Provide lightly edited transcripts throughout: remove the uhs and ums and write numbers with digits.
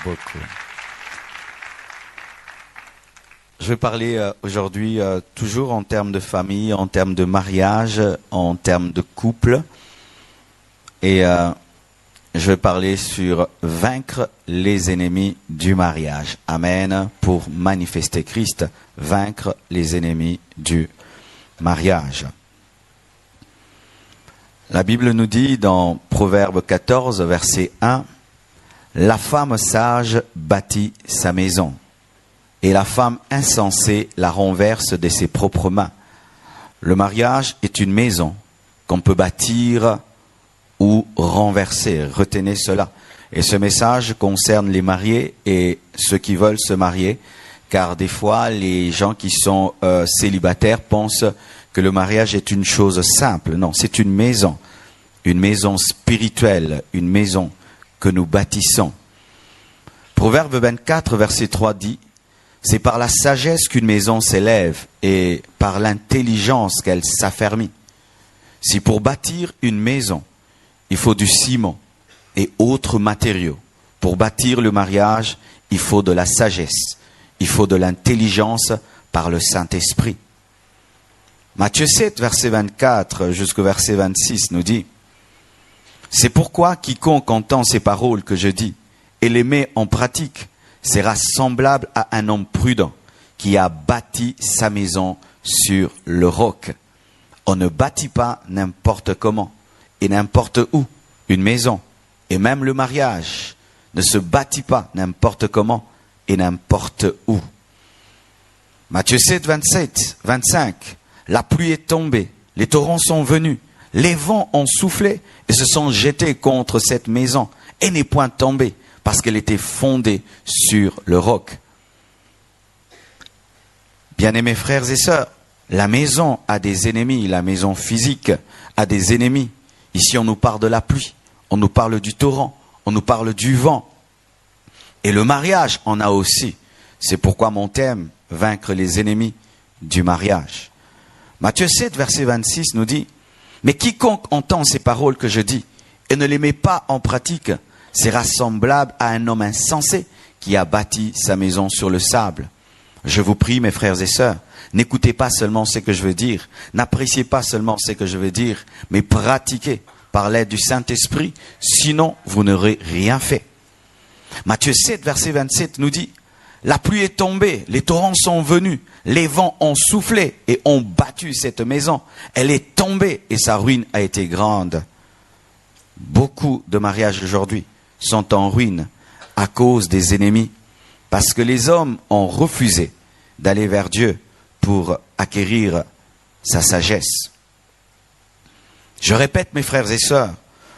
beaucoup. Je vais parler aujourd'hui toujours en termes de famille, en termes de mariage, en termes de couple. Et je vais parler sur vaincre les ennemis du mariage. Amen. Pour manifester Christ, vaincre les ennemis du mariage. La Bible nous dit dans Proverbe 14, verset 1, « La femme sage bâtit sa maison, et la femme insensée la renverse de ses propres mains. » Le mariage est une maison qu'on peut bâtir ou renverser. Retenez cela. Et ce message concerne les mariés et ceux qui veulent se marier, car des fois, les gens qui sont célibataires pensent que le mariage est une chose simple. Non, c'est une maison spirituelle, une maison que nous bâtissons. Proverbe 24, verset 3 dit, « C'est par la sagesse qu'une maison s'élève et par l'intelligence qu'elle s'affermit. » Si pour bâtir une maison, il faut du ciment et autres matériaux. Pour bâtir le mariage, il faut de la sagesse, il faut de l'intelligence par le Saint-Esprit. Matthieu 7, verset 24 jusqu'au verset 26 nous dit, « C'est pourquoi quiconque entend ces paroles que je dis et les met en pratique sera semblable à un homme prudent qui a bâti sa maison sur le roc. » On ne bâtit pas n'importe comment et n'importe où une maison. Et même le mariage ne se bâtit pas n'importe comment et n'importe où. Matthieu 7, 25. La pluie est tombée, les torrents sont venus, les vents ont soufflé et se sont jetés contre cette maison et n'est point tombée parce qu'elle était fondée sur le roc. Bien-aimés frères et sœurs, la maison a des ennemis, la maison physique a des ennemis. Ici, on nous parle de la pluie, on nous parle du torrent, on nous parle du vent. Et le mariage en a aussi. C'est pourquoi mon thème, vaincre les ennemis du mariage. Matthieu 7, verset 26 nous dit, « Mais quiconque entend ces paroles que je dis et ne les met pas en pratique sera semblable à un homme insensé qui a bâti sa maison sur le sable. » Je vous prie, mes frères et sœurs, n'écoutez pas seulement ce que je veux dire, n'appréciez pas seulement ce que je veux dire, mais pratiquez par l'aide du Saint-Esprit, sinon vous n'aurez rien fait. Matthieu 7, verset 27 nous dit, « La pluie est tombée, les torrents sont venus, les vents ont soufflé et ont battu cette maison. Elle est tombée et sa ruine a été grande. » Beaucoup de mariages aujourd'hui sont en ruine à cause des ennemis, parce que les hommes ont refusé d'aller vers Dieu pour acquérir sa sagesse. Je répète, mes frères et sœurs,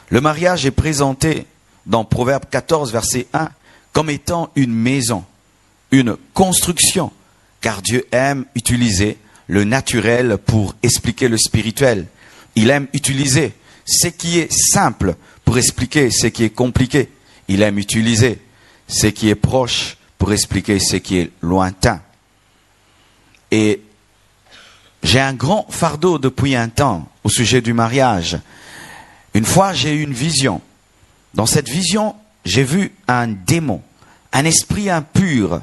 le mariage est présenté dans Proverbe 14, verset 1, comme étant une maison, une construction, car Dieu aime utiliser le naturel pour expliquer le spirituel. Il aime utiliser ce qui est simple pour expliquer ce qui est compliqué. Il aime utiliser ce qui est proche pour expliquer ce qui est lointain. Et j'ai un grand fardeau depuis un temps au sujet du mariage. Une fois, j'ai eu une vision. Dans cette vision, j'ai vu un démon, un esprit impur,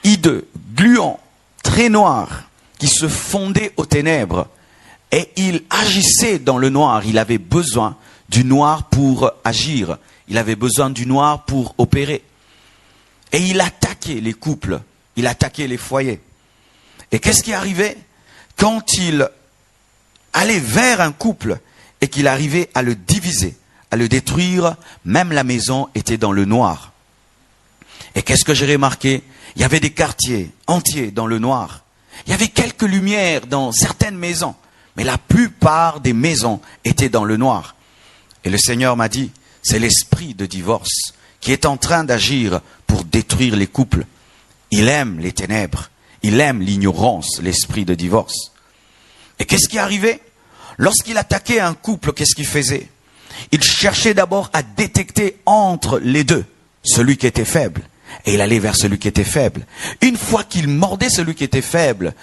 hideux, gluant, très noir, qui se fondait aux ténèbres. Et il agissait dans le noir. Il avait besoin du noir pour agir. Il avait besoin du noir pour opérer. Et il attaquait les couples. Il attaquait les foyers. Et qu'est-ce qui arrivait quand il allait vers un couple et qu'il arrivait à le diviser, à le détruire, même la maison était dans le noir. Et qu'est-ce que j'ai remarqué? Il y avait des quartiers entiers dans le noir. Il y avait quelques lumières dans certaines maisons, mais la plupart des maisons étaient dans le noir. Et le Seigneur m'a dit, c'est l'esprit de divorce qui est en train d'agir pour détruire les couples. Il aime les ténèbres, il aime l'ignorance, l'esprit de divorce. Et qu'est-ce qui arrivait? Lorsqu'il attaquait un couple, qu'est-ce qu'il faisait? Il cherchait d'abord à détecter entre les deux celui qui était faible. Et il allait vers celui qui était faible. Une fois qu'il mordait celui qui était faible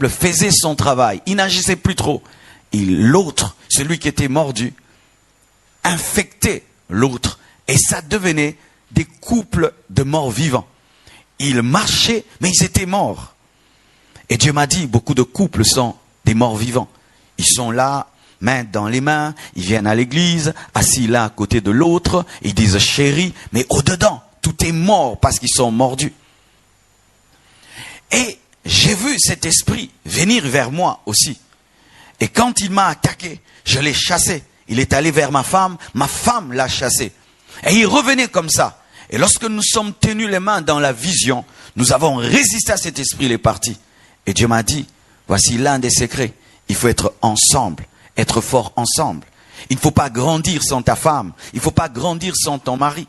faisait son travail. Il n'agissait plus trop. Et l'autre, celui qui était mordu, infectait l'autre. Et ça devenait des couples de morts vivants. Ils marchaient, mais ils étaient morts. Et Dieu m'a dit, beaucoup de couples sont des morts vivants. Ils sont là, main dans les mains, ils viennent à l'église, assis l'un à côté de l'autre, ils disent chérie, mais au-dedans, tout est mort parce qu'ils sont mordus. Et j'ai vu cet esprit venir vers moi aussi. Et quand il m'a attaqué, je l'ai chassé. Il est allé vers ma femme l'a chassé. Et il revenait comme ça. Et lorsque nous sommes tenus les mains dans la vision, nous avons résisté à cet esprit, il est parti. Et Dieu m'a dit, voici l'un des secrets. Il faut être ensemble, être fort ensemble. Il ne faut pas grandir sans ta femme. Il ne faut pas grandir sans ton mari.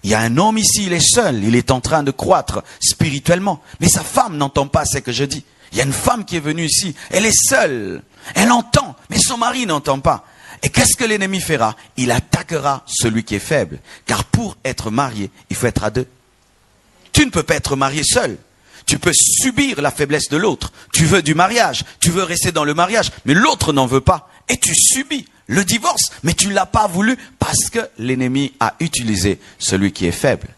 Il y a un homme ici, il est seul, il est en train de croître spirituellement. Mais sa femme n'entend pas ce que je dis. Il y a une femme qui est venue ici, elle est seule. Elle entend, mais son mari n'entend pas. Et qu'est-ce que l'ennemi fera? Il attaquera celui qui est faible. Car pour être marié, il faut être à deux. Tu ne peux pas être marié seul. Tu peux subir la faiblesse de l'autre. Tu veux du mariage, tu veux rester dans le mariage, mais l'autre n'en veut pas. Et tu subis le divorce, mais tu ne l'as pas voulu parce que l'ennemi a utilisé celui qui est faible.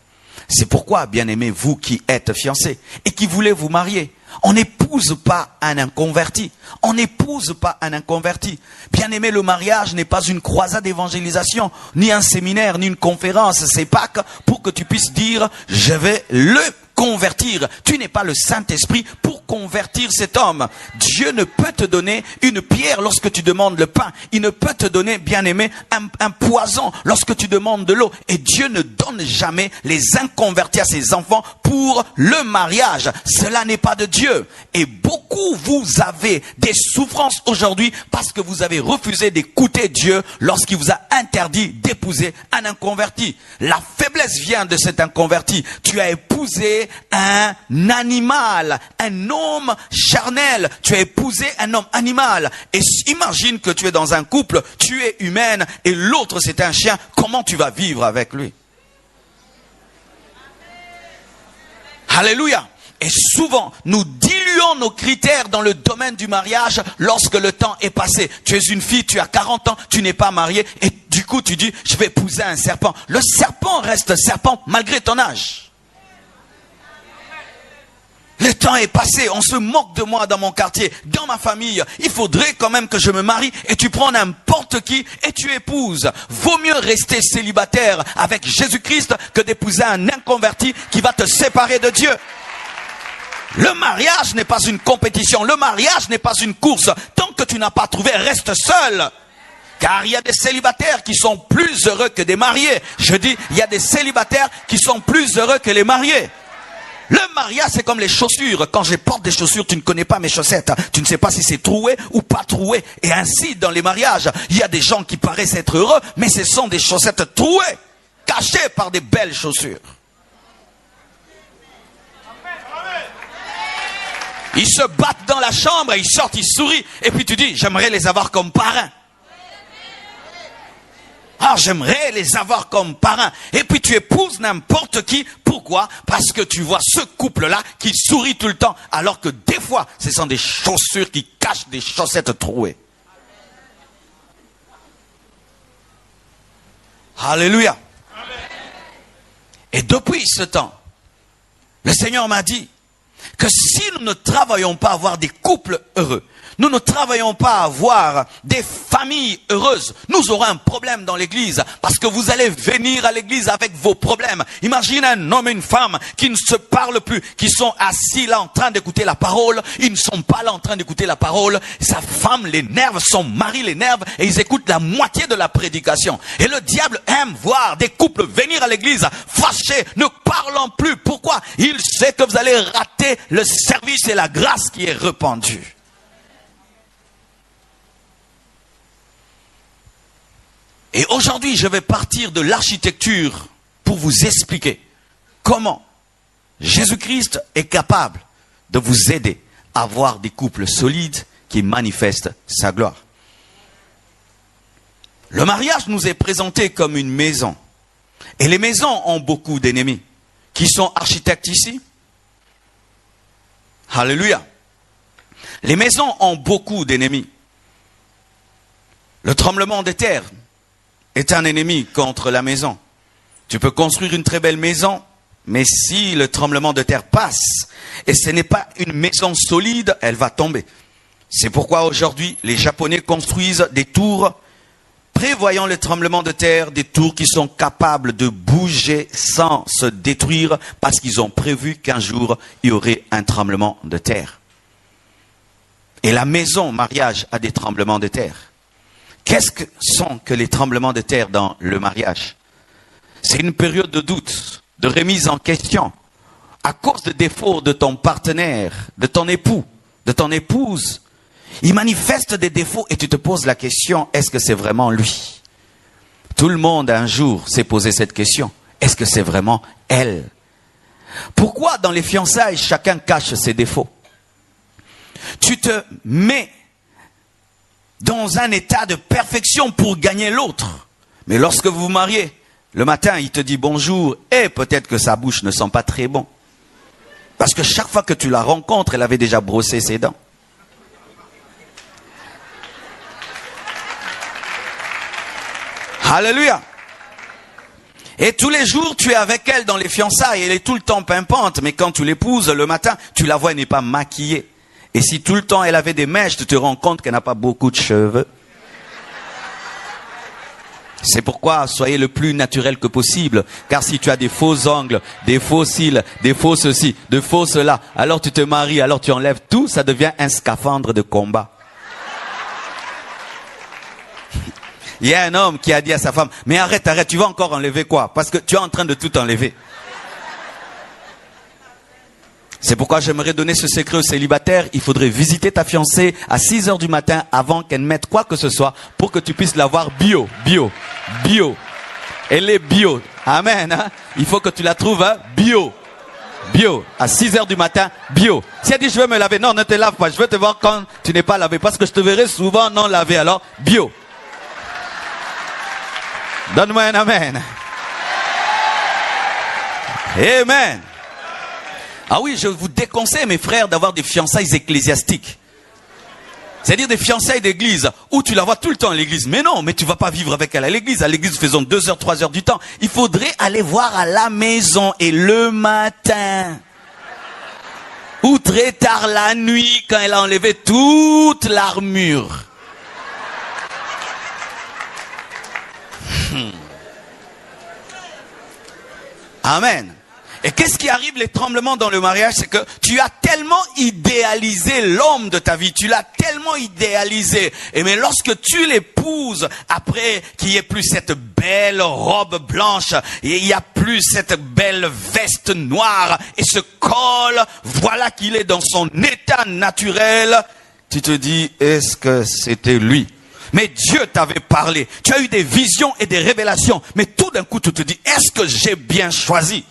C'est pourquoi, bien-aimés, vous qui êtes fiancés et qui voulez vous marier, on n'épouse pas un inconverti. On n'épouse pas un inconverti. Bien-aimé, le mariage n'est pas une croisade d'évangélisation, ni un séminaire, ni une conférence. C'est pas pour que tu puisses dire, je vais le convertir. Tu n'es pas le Saint-Esprit pour convertir cet homme. Dieu ne peut te donner une pierre lorsque tu demandes le pain. Il ne peut te donner, bien-aimé, un poison lorsque tu demandes de l'eau. Et Dieu ne donne jamais les inconvertis à ses enfants pour le mariage. Cela n'est pas de Dieu. Et beaucoup, vous avez des souffrances aujourd'hui parce que vous avez refusé d'écouter Dieu lorsqu'il vous a interdit d'épouser un inconverti. La faiblesse vient de cet inconverti. Tu as épousé un animal, un homme charnel. Tu as épousé un homme animal. Et imagine que tu es dans un couple, tu es humaine et l'autre c'est un chien. Comment tu vas vivre avec lui? Alléluia. Et souvent, nous diluons nos critères dans le domaine du mariage lorsque le temps est passé. Tu es une fille, tu as 40 ans, tu n'es pas mariée et du coup tu dis, je vais épouser un serpent. Le serpent reste serpent malgré ton âge. Le temps est passé, on se moque de moi dans mon quartier, dans ma famille. Il faudrait quand même que je me marie et tu prends n'importe qui et tu épouses. Vaut mieux rester célibataire avec Jésus-Christ que d'épouser un inconverti qui va te séparer de Dieu. Le mariage n'est pas une compétition, le mariage n'est pas une course. Tant que tu n'as pas trouvé, reste seul. Car il y a des célibataires qui sont plus heureux que des mariés. Je dis, il y a des célibataires qui sont plus heureux que les mariés. Le mariage, c'est comme les chaussures. Quand je porte des chaussures, tu ne connais pas mes chaussettes. Tu ne sais pas si c'est troué ou pas troué. Et ainsi, dans les mariages, il y a des gens qui paraissent être heureux, mais ce sont des chaussettes trouées, cachées par des belles chaussures. Ils se battent dans la chambre, et ils sortent, ils sourient. Et puis tu dis, j'aimerais les avoir comme parrains. Ah, j'aimerais les avoir comme parrains. Et puis tu épouses n'importe qui. Pourquoi? Parce que tu vois ce couple-là qui sourit tout le temps. Alors que des fois, ce sont des chaussures qui cachent des chaussettes trouées. Alléluia. Et depuis ce temps, le Seigneur m'a dit que si nous ne travaillons pas à avoir des couples heureux, nous ne travaillons pas à avoir des familles heureuses, nous aurons un problème dans l'église, parce que vous allez venir à l'église avec vos problèmes. Imagine un homme et une femme qui ne se parlent plus, qui sont assis là en train d'écouter la parole, ils ne sont pas là en train d'écouter la parole, sa femme l'énerve, son mari l'énerve, et ils écoutent la moitié de la prédication. Et le diable aime voir des couples venir à l'église fâchés, ne parlant plus. Pourquoi? Il sait que vous allez rater le service et la grâce qui est répandue. Et aujourd'hui, je vais partir de l'architecture pour vous expliquer comment Jésus-Christ est capable de vous aider à avoir des couples solides qui manifestent sa gloire. Le mariage nous est présenté comme une maison. Et les maisons ont beaucoup d'ennemis. Qui sont architectes ici? Alléluia. Les maisons ont beaucoup d'ennemis. Le tremblement de terre est un ennemi contre la maison. Tu peux construire une très belle maison, mais si le tremblement de terre passe, et ce n'est pas une maison solide, elle va tomber. C'est pourquoi aujourd'hui, les Japonais construisent des tours prévoyant le tremblement de terre, des tours qui sont capables de bouger sans se détruire parce qu'ils ont prévu qu'un jour, il y aurait un tremblement de terre. Et la maison, mariage, a des tremblements de terre. Qu'est-ce que sont que les tremblements de terre dans le mariage? C'est une période de doute, de remise en question, à cause de défauts de ton partenaire, de ton époux, de ton épouse. Il manifeste des défauts et tu te poses la question, est-ce que c'est vraiment lui? Tout le monde un jour s'est posé cette question. Est-ce que c'est vraiment elle? Pourquoi dans les fiançailles, chacun cache ses défauts? Tu te mets dans un état de perfection pour gagner l'autre. Mais lorsque vous vous mariez, le matin, il te dit bonjour et peut-être que sa bouche ne sent pas très bon. Parce que chaque fois que tu la rencontres, elle avait déjà brossé ses dents. Alléluia. Et tous les jours, tu es avec elle dans les fiançailles. Elle est tout le temps pimpante. Mais quand tu l'épouses le matin, tu la vois, elle n'est pas maquillée. Et si tout le temps elle avait des mèches, tu te rends compte qu'elle n'a pas beaucoup de cheveux. C'est pourquoi soyez le plus naturel que possible. Car si tu as des faux ongles, des faux cils, des faux ceci, de faux cela, alors tu te maries, alors tu enlèves tout, ça devient un scaphandre de combat. Il y a un homme qui a dit à sa femme, mais arrête, tu vas encore enlever quoi? Parce que tu es en train de tout enlever. C'est pourquoi j'aimerais donner ce secret aux célibataires. Il faudrait visiter ta fiancée à 6 heures du matin avant qu'elle mette quoi que ce soit pour que tu puisses la voir bio. Elle est bio. Amen. Hein? Il faut que tu la trouves bio. À 6 heures du matin, bio. Si elle dit je veux me laver, non, ne te lave pas. Je veux te voir quand tu n'es pas lavé parce que je te verrai souvent non lavé. Alors, bio. Donne-moi un amen. Amen. Ah oui, je vous déconseille, mes frères, d'avoir des fiançailles ecclésiastiques. C'est-à-dire des fiançailles d'église, où tu la vois tout le temps à l'église. Mais non, mais tu vas pas vivre avec elle à l'église. À l'église, faisons 2 heures, 3 heures du temps. Il faudrait aller voir à la maison et le matin. Ou très tard la nuit, quand elle a enlevé toute l'armure. Amen. Et qu'est-ce qui arrive, les tremblements dans le mariage? C'est que tu as tellement idéalisé l'homme de ta vie. Tu l'as tellement idéalisé. Et mais lorsque tu l'épouses, après qu'il n'y ait plus cette belle robe blanche, et il n'y a plus cette belle veste noire, et ce col, voilà qu'il est dans son état naturel, tu te dis, est-ce que c'était lui? Mais Dieu t'avait parlé. Tu as eu des visions et des révélations. Mais tout d'un coup, tu te dis, est-ce que j'ai bien choisi?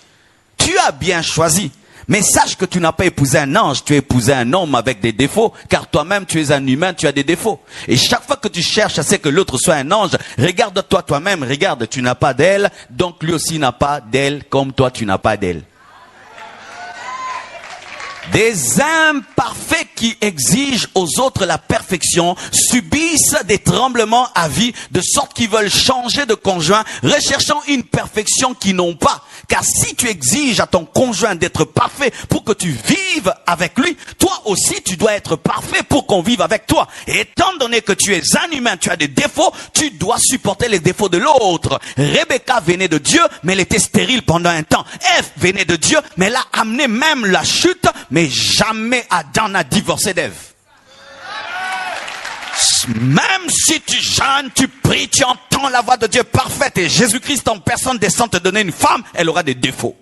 Tu as bien choisi. Mais sache que tu n'as pas épousé un ange, tu as épousé un homme avec des défauts, car toi-même tu es un humain, tu as des défauts. Et chaque fois que tu cherches à ce que l'autre soit un ange, regarde-toi toi-même, regarde, tu n'as pas d'elle, donc lui aussi n'a pas d'elle, comme toi tu n'as pas d'elle. Des imparfaits qui exigent aux autres la perfection subissent des tremblements à vie, de sorte qu'ils veulent changer de conjoint, recherchant une perfection qu'ils n'ont pas. Car si tu exiges à ton conjoint d'être parfait pour que tu vives avec lui, toi aussi tu dois être parfait pour qu'on vive avec toi. Et étant donné que tu es un humain, tu as des défauts, tu dois supporter les défauts de l'autre. Rebecca venait de Dieu, mais elle était stérile pendant un temps. Ève venait de Dieu, mais elle a amené même la chute, mais jamais Adam n'a divorcé d'Ève. Même si tu jeûnes, tu pries, tu entends la voix de Dieu parfaite et Jésus-Christ en personne descend te donner une femme, elle aura des défauts.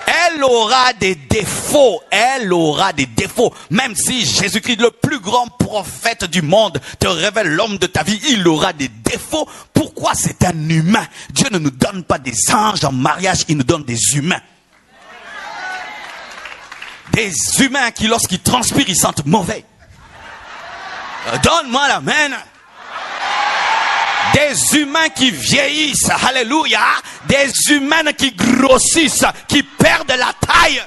Elle aura des défauts. Elle aura des défauts. Même si Jésus-Christ, le plus grand prophète du monde, te révèle l'homme de ta vie, il aura des défauts. Pourquoi? C'est un humain. Dieu ne nous donne pas des anges en mariage, il nous donne des humains. Des humains qui, lorsqu'ils transpirent, ils sentent mauvais. Donne-moi l'amen. Des humains qui vieillissent, alléluia. Des humains qui grossissent, qui perdent la taille.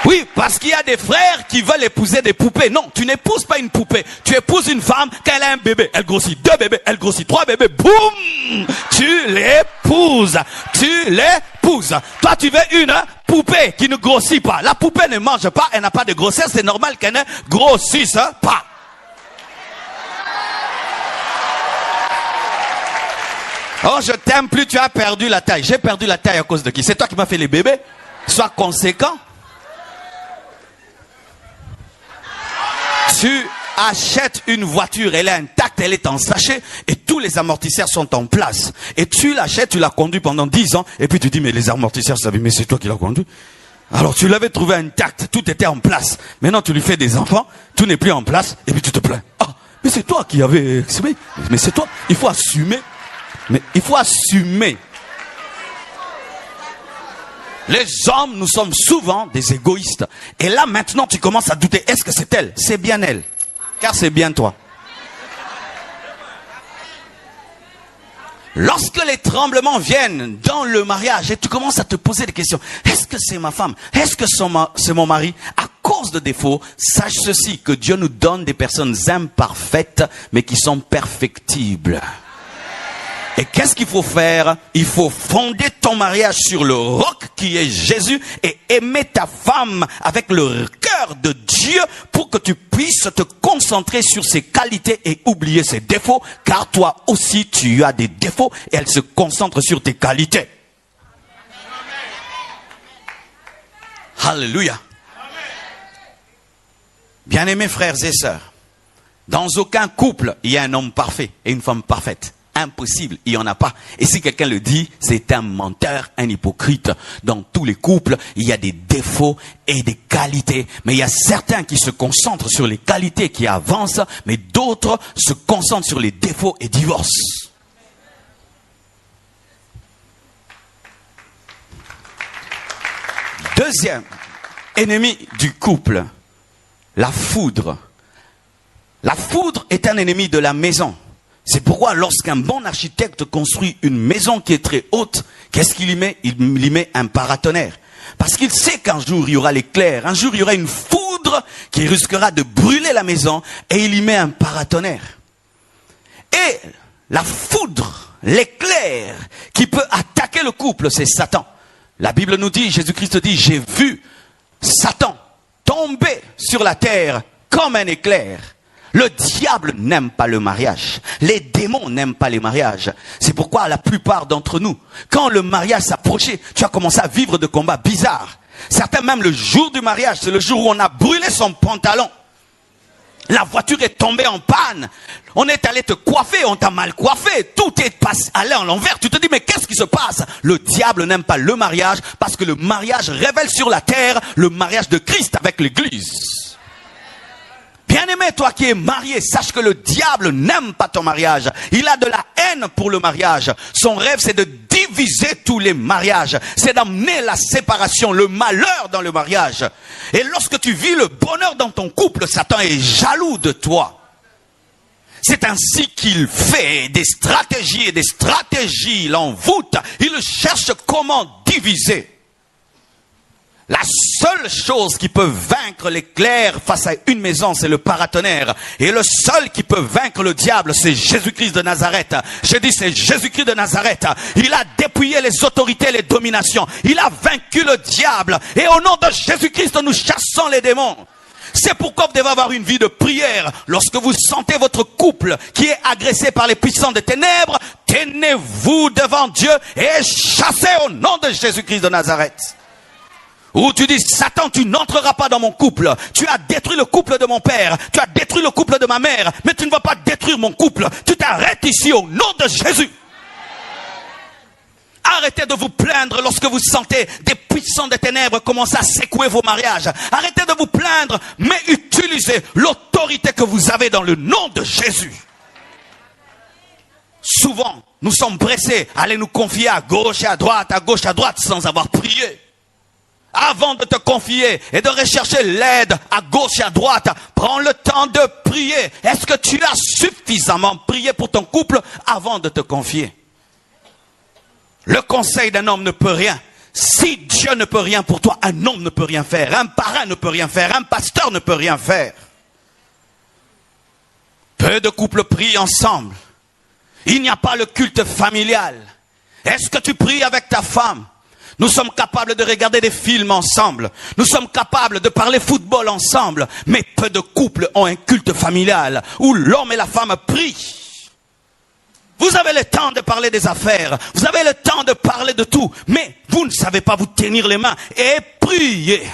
Oui, Oui, parce qu'il y a des frères qui veulent épouser des poupées. Non, tu n'épouses pas une poupée. Tu épouses une femme quand elle a un bébé. Elle grossit 2 bébés, elle grossit 3 bébés. Boum! Tu l'épouses. Tu l'épouses. Toi, tu veux une poupée qui ne grossit pas. La poupée ne mange pas, elle n'a pas de grossesse. C'est normal qu'elle ne grossisse pas. Oh, je t'aime plus, tu as perdu la taille. J'ai perdu la taille à cause de qui? C'est toi qui m'as fait les bébés? Sois conséquent. Tu achètes une voiture, elle est intacte, elle est en sachet, et tous les amortisseurs sont en place. Et tu l'achètes, tu l'as conduit pendant 10 ans, et puis tu dis, mais les amortisseurs, ça veut, mais c'est toi qui l'as conduit. Alors tu l'avais trouvé intact, tout était en place. Maintenant tu lui fais des enfants, tout n'est plus en place, et puis tu te plains. Ah, mais c'est toi qui avais exprimé. Mais c'est toi, il faut assumer. Mais il faut assumer. Les hommes, nous sommes souvent des égoïstes. Et là, maintenant, tu commences à douter. Est-ce que c'est elle? C'est bien elle. Car c'est bien toi. Lorsque les tremblements viennent dans le mariage et tu commences à te poser des questions. Est-ce que c'est ma femme? Est-ce que c'est mon mari? À cause de défauts, sache ceci, que Dieu nous donne des personnes imparfaites, mais qui sont perfectibles. Et qu'est-ce qu'il faut faire? Il faut fonder ton mariage sur le roc qui est Jésus et aimer ta femme avec le cœur de Dieu pour que tu puisses te concentrer sur ses qualités et oublier ses défauts, car toi aussi tu as des défauts et elle se concentre sur tes qualités. Alléluia. Bien-aimés frères et sœurs, dans aucun couple il y a un homme parfait et une femme parfaite. Impossible, il n'y en a pas. Et si quelqu'un le dit, c'est un menteur, un hypocrite. Dans tous les couples, il y a des défauts et des qualités. Mais il y a certains qui se concentrent sur les qualités qui avancent, mais d'autres se concentrent sur les défauts et divorcent. Deuxième ennemi du couple, la foudre. La foudre est un ennemi de la maison. C'est pourquoi lorsqu'un bon architecte construit une maison qui est très haute, qu'est-ce qu'il y met? Il y met un paratonnerre. Parce qu'il sait qu'un jour il y aura l'éclair, un jour il y aura une foudre qui risquera de brûler la maison et il y met un paratonnerre. Et la foudre, l'éclair qui peut attaquer le couple, c'est Satan. La Bible nous dit, Jésus-Christ dit, j'ai vu Satan tomber sur la terre comme un éclair. Le diable n'aime pas le mariage. Les démons n'aiment pas les mariages. C'est pourquoi la plupart d'entre nous, quand le mariage s'approchait, tu as commencé à vivre de combats bizarres. Certains même le jour du mariage, c'est le jour où on a brûlé son pantalon. La voiture est tombée en panne. On est allé te coiffer, on t'a mal coiffé. Tout est allé en l'envers. Tu te dis, mais qu'est-ce qui se passe? Le diable n'aime pas le mariage parce que le mariage révèle sur la terre le mariage de Christ avec l'Église. Bien-aimé, toi qui es marié, sache que le diable n'aime pas ton mariage. Il a de la haine pour le mariage. Son rêve, c'est de diviser tous les mariages. C'est d'amener la séparation, le malheur dans le mariage. Et lorsque tu vis le bonheur dans ton couple, Satan est jaloux de toi. C'est ainsi qu'il fait des stratégies et des stratégies. Il envoûte. Il cherche comment diviser. La seule chose qui peut vaincre l'éclair face à une maison, c'est le paratonnerre. Et le seul qui peut vaincre le diable, c'est Jésus-Christ de Nazareth. Je dis, c'est Jésus-Christ de Nazareth. Il a dépouillé les autorités, les dominations. Il a vaincu le diable. Et au nom de Jésus-Christ, nous chassons les démons. C'est pourquoi vous devez avoir une vie de prière. Lorsque vous sentez votre couple qui est agressé par les puissants des ténèbres, tenez-vous devant Dieu et chassez au nom de Jésus-Christ de Nazareth. Ou tu dis, Satan, tu n'entreras pas dans mon couple. Tu as détruit le couple de mon père. Tu as détruit le couple de ma mère. Mais tu ne vas pas détruire mon couple. Tu t'arrêtes ici au nom de Jésus. Arrêtez de vous plaindre lorsque vous sentez des puissants des ténèbres commencer à secouer vos mariages. Arrêtez de vous plaindre, mais utilisez l'autorité que vous avez dans le nom de Jésus. Souvent, nous sommes pressés à aller nous confier à gauche et à droite, sans avoir prié. Avant de te confier et de rechercher l'aide à gauche et à droite, prends le temps de prier. Est-ce que tu as suffisamment prié pour ton couple avant de te confier? Le conseil d'un homme ne peut rien Si Dieu ne peut rien pour toi, un homme ne peut rien faire, un parrain ne peut rien faire, un pasteur ne peut rien faire. Peu de couples prient ensemble. Il n'y a pas le culte familial. Est-ce que tu pries avec ta femme? Nous sommes capables de regarder des films ensemble. Nous sommes capables de parler football ensemble. Mais peu de couples ont un culte familial où l'homme et la femme prient. Vous avez le temps de parler des affaires. Vous avez le temps de parler de tout. Mais vous ne savez pas vous tenir les mains et prier.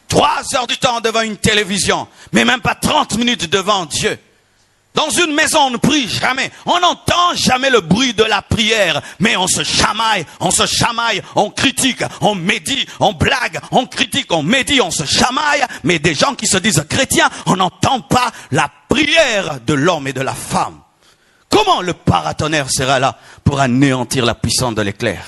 3 heures du temps devant une télévision. Mais même pas 30 minutes devant Dieu. Dans une maison, on ne prie jamais. On n'entend jamais le bruit de la prière. Mais on se chamaille, on critique, on médit, on blague, on critique, on médit, on se chamaille. Mais des gens qui se disent chrétiens, on n'entend pas la prière de l'homme et de la femme. Comment le paratonnerre sera là pour anéantir la puissance de l'éclair?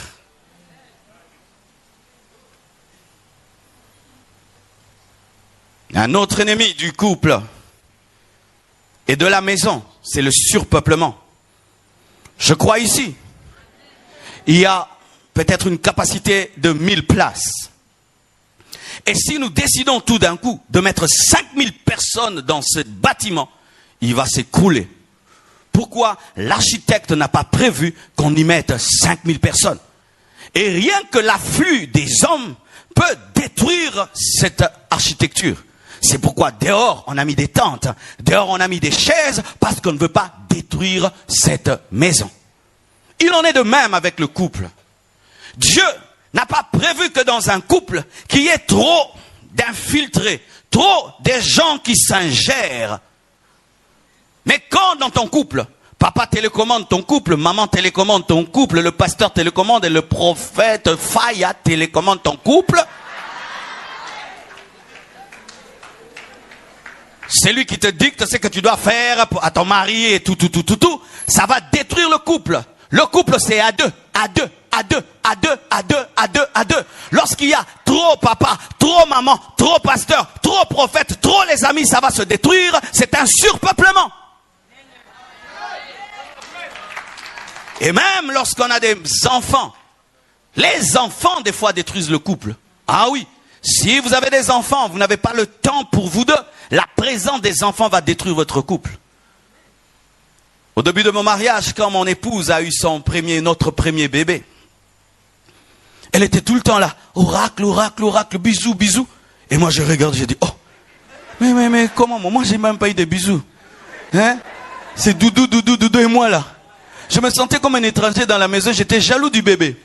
Un autre ennemi du couple et de la maison, c'est le surpeuplement. Je crois ici, il y a peut-être une capacité de 1000 places. Et si nous décidons tout d'un coup de mettre 5000 personnes dans ce bâtiment, il va s'écrouler. Pourquoi l'architecte n'a pas prévu qu'on y mette 5000 personnes? Et rien que l'afflux des hommes peut détruire cette architecture. C'est pourquoi dehors, on a mis des tentes. Dehors, on a mis des chaises parce qu'on ne veut pas détruire cette maison. Il en est de même avec le couple. Dieu n'a pas prévu que dans un couple, qu'il y ait trop d'infiltrés, trop de gens qui s'ingèrent. Mais quand dans ton couple, papa télécommande ton couple, maman télécommande ton couple, le pasteur télécommande et le prophète Faya télécommande ton couple, c'est lui qui te dicte ce que tu dois faire à ton mari et tout. Ça va détruire le couple. Le couple, c'est à deux. Lorsqu'il y a trop papa, trop maman, trop pasteur, trop prophète, trop les amis, ça va se détruire. C'est un surpeuplement. Et même lorsqu'on a des enfants, les enfants, des fois, détruisent le couple. Ah oui. Si vous avez des enfants, vous n'avez pas le temps pour vous deux, la présence des enfants va détruire votre couple. Au début de mon mariage, quand mon épouse a eu notre premier bébé, elle était tout le temps là, oracle, bisous. Et moi je regarde, je dis, oh, mais comment, moi j'ai même pas eu de bisous. Hein? C'est doudou et moi là. Je me sentais comme un étranger dans la maison, j'étais jaloux du bébé.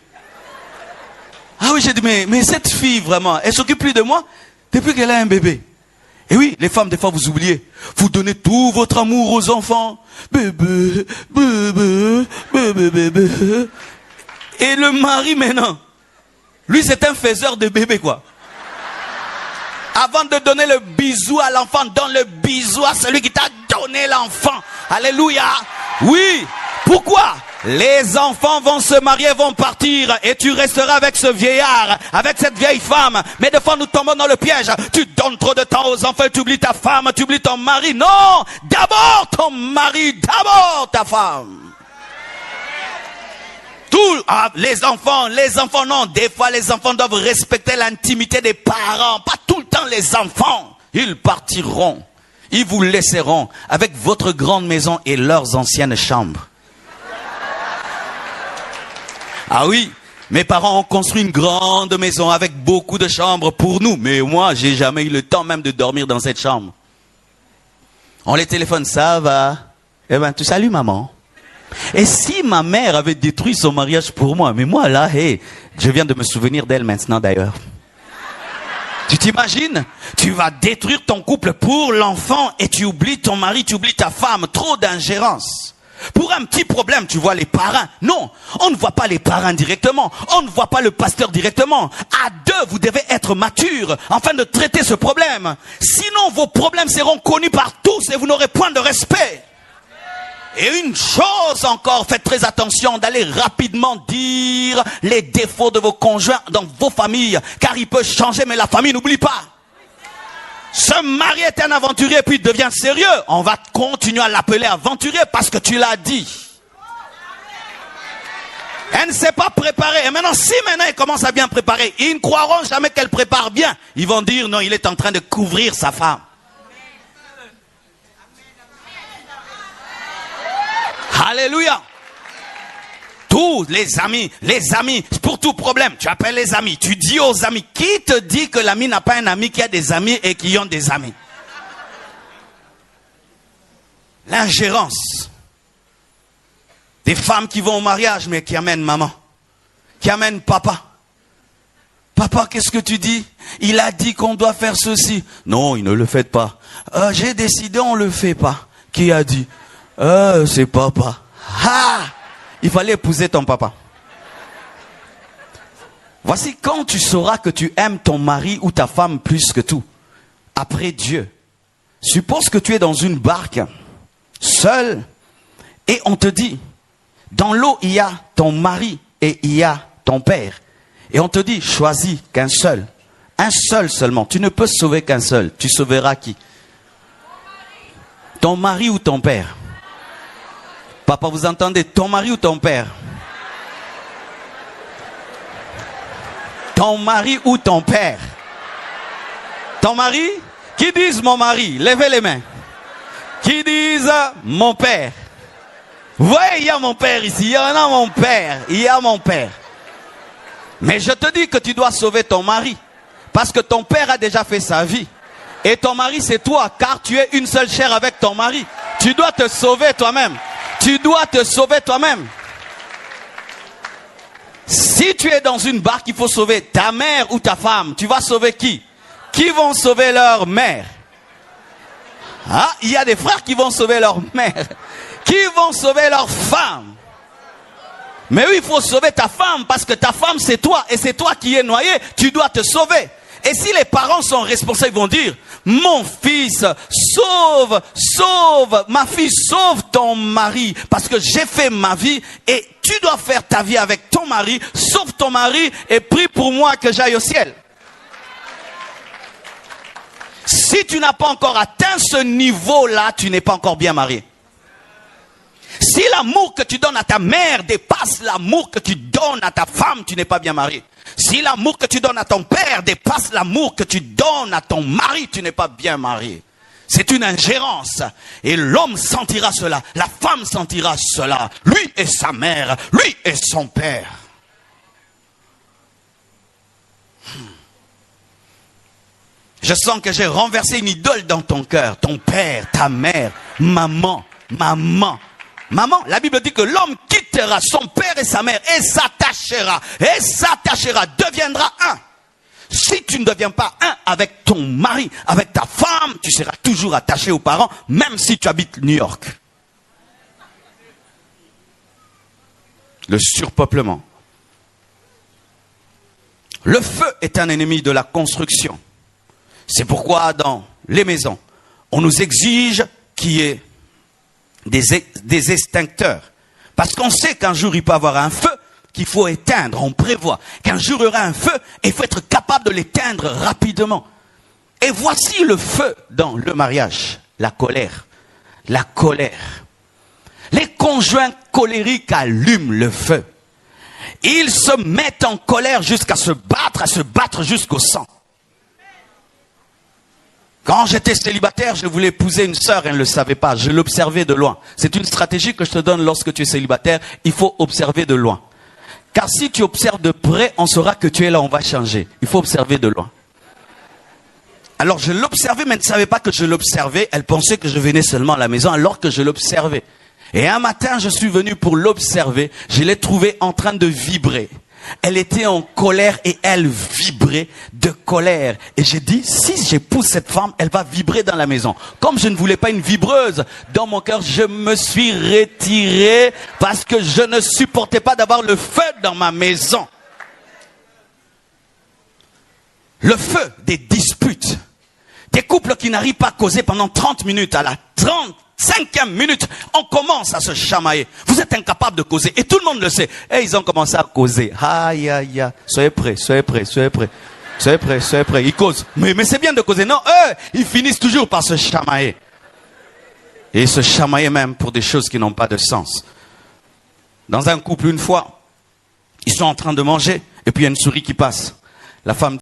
Ah oui, j'ai dit, mais cette fille, vraiment, elle s'occupe plus de moi depuis qu'elle a un bébé. Et oui, les femmes, des fois, vous oubliez. Vous donnez tout votre amour aux enfants. Bébé. Et le mari, maintenant, lui, c'est un faiseur de bébé, quoi. Avant de donner le bisou à l'enfant, donne le bisou à celui qui t'a donné l'enfant. Alléluia. Oui. Pourquoi? Les enfants vont se marier, vont partir et tu resteras avec ce vieillard, avec cette vieille femme. Mais des fois nous tombons dans le piège. Tu donnes trop de temps aux enfants, tu oublies ta femme, tu oublies ton mari. Non! D'abord ton mari, d'abord ta femme. Les enfants non. Des fois les enfants doivent respecter l'intimité des parents. Pas tout le temps les enfants. Ils partiront. Ils vous laisseront avec votre grande maison et leurs anciennes chambres. Ah oui, mes parents ont construit une grande maison avec beaucoup de chambres pour nous. Mais moi, j'ai jamais eu le temps même de dormir dans cette chambre. On les téléphone, ça va? Eh ben, tu salues maman. Et si ma mère avait détruit son mariage pour moi, mais moi là, je viens de me souvenir d'elle maintenant d'ailleurs. Tu t'imagines? Tu vas détruire ton couple pour l'enfant et tu oublies ton mari, tu oublies ta femme. Trop d'ingérence. Pour un petit problème, tu vois les parrains. Non, on ne voit pas les parrains directement. On ne voit pas le pasteur directement. À deux, vous devez être matures afin de traiter ce problème. Sinon, vos problèmes seront connus par tous et vous n'aurez point de respect. Et une chose encore, faites très attention d'aller rapidement dire les défauts de vos conjoints dans vos familles. Car il peut changer, mais la famille n'oublie pas. Ce mari est un aventurier puis il devient sérieux. On va continuer à l'appeler aventurier parce que tu l'as dit. Elle ne s'est pas préparée. Et maintenant, si maintenant elle commence à bien préparer, ils ne croiront jamais qu'elle prépare bien. Ils vont dire, non, il est en train de couvrir sa femme. Alléluia. Tous les amis, pour tout problème, tu appelles les amis, tu dis aux amis, qui te dit que l'ami n'a pas un ami qui a des amis et qui ont des amis? L'ingérence. Des femmes qui vont au mariage, mais qui amènent maman, qui amènent papa. Papa, qu'est-ce que tu dis? Il a dit qu'on doit faire ceci. Non, il ne le fait pas. J'ai décidé, on ne le fait pas. Qui a dit? C'est papa. Ah! Il fallait épouser ton papa. Voici quand tu sauras que tu aimes ton mari ou ta femme plus que tout. Après Dieu. Suppose que tu es dans une barque, seul, et on te dit, dans l'eau, il y a ton mari et il y a ton père. Et on te dit, choisis qu'un seul. Un seul seulement. Tu ne peux sauver qu'un seul. Tu sauveras qui? Ton mari ou ton père? Papa, vous entendez? Ton mari ou ton père? Ton mari ou ton père? Ton mari? Qui disent mon mari? Levez les mains. Qui disent mon père? Vous voyez, il y a mon père ici. Il y en a mon père. Il y a mon père. Mais je te dis que tu dois sauver ton mari. Parce que ton père a déjà fait sa vie. Et ton mari, c'est toi. Car tu es une seule chair avec ton mari. Tu dois te sauver toi-même. Tu dois te sauver toi-même. Si tu es dans une barque, il faut sauver ta mère ou ta femme. Tu vas sauver qui? Qui vont sauver leur mère? Ah, il y a des frères qui vont sauver leur mère. Qui vont sauver leur femme? Mais oui, il faut sauver ta femme parce que ta femme c'est toi et c'est toi qui es noyé. Tu dois te sauver. Et si les parents sont responsables, ils vont dire, mon fils, sauve, ma fille, sauve ton mari, parce que j'ai fait ma vie et tu dois faire ta vie avec ton mari, sauve ton mari et prie pour moi que j'aille au ciel. Si tu n'as pas encore atteint ce niveau-là, tu n'es pas encore bien marié. Si l'amour que tu donnes à ta mère dépasse l'amour que tu donnes à ta femme, tu n'es pas bien marié. Si l'amour que tu donnes à ton père dépasse l'amour que tu donnes à ton mari, tu n'es pas bien marié. C'est une ingérence. Et l'homme sentira cela. La femme sentira cela. Lui et sa mère. Lui et son père. Je sens que j'ai renversé une idole dans ton cœur. Ton père, ta mère, maman. Maman, la Bible dit que l'homme quittera son père et sa mère et s'attachera, deviendra un. Si tu ne deviens pas un avec ton mari, avec ta femme, tu seras toujours attaché aux parents, même si tu habites New York. Le surpeuplement. Le feu est un ennemi de la construction. C'est pourquoi dans les maisons, on nous exige qu'il y ait des extincteurs. Parce qu'on sait qu'un jour il peut y avoir un feu qu'il faut éteindre. On prévoit qu'un jour il y aura un feu et il faut être capable de l'éteindre rapidement. Et voici le feu dans le mariage. La colère. La colère. Les conjoints colériques allument le feu. Ils se mettent en colère jusqu'à se battre jusqu'au sang. Quand j'étais célibataire, je voulais épouser une sœur, elle ne le savait pas. Je l'observais de loin. C'est une stratégie que je te donne lorsque tu es célibataire. Il faut observer de loin. Car si tu observes de près, on saura que tu es là, on va changer. Il faut observer de loin. Alors je l'observais, mais elle ne savait pas que je l'observais. Elle pensait que je venais seulement à la maison alors que je l'observais. Et un matin, je suis venu pour l'observer. Je l'ai trouvée en train de vibrer. Elle était en colère et elle vibrait de colère. Et j'ai dit, si j'épouse cette femme, elle va vibrer dans la maison. Comme je ne voulais pas une vibreuse dans mon cœur, je me suis retiré parce que je ne supportais pas d'avoir le feu dans ma maison. Le feu des disputes. Des couples qui n'arrivent pas à causer pendant 30 minutes. À la 35e minute, on commence à se chamailler. Vous êtes incapable de causer. Et tout le monde le sait. Et ils ont commencé à causer. Aïe, aïe, aïe. Soyez prêts. Ils causent. Mais c'est bien de causer. Non, eux, ils finissent toujours par se chamailler. Et se chamailler même pour des choses qui n'ont pas de sens. Dans un couple, une fois, Ils sont en train de manger, et puis il y a une souris qui passe. La femme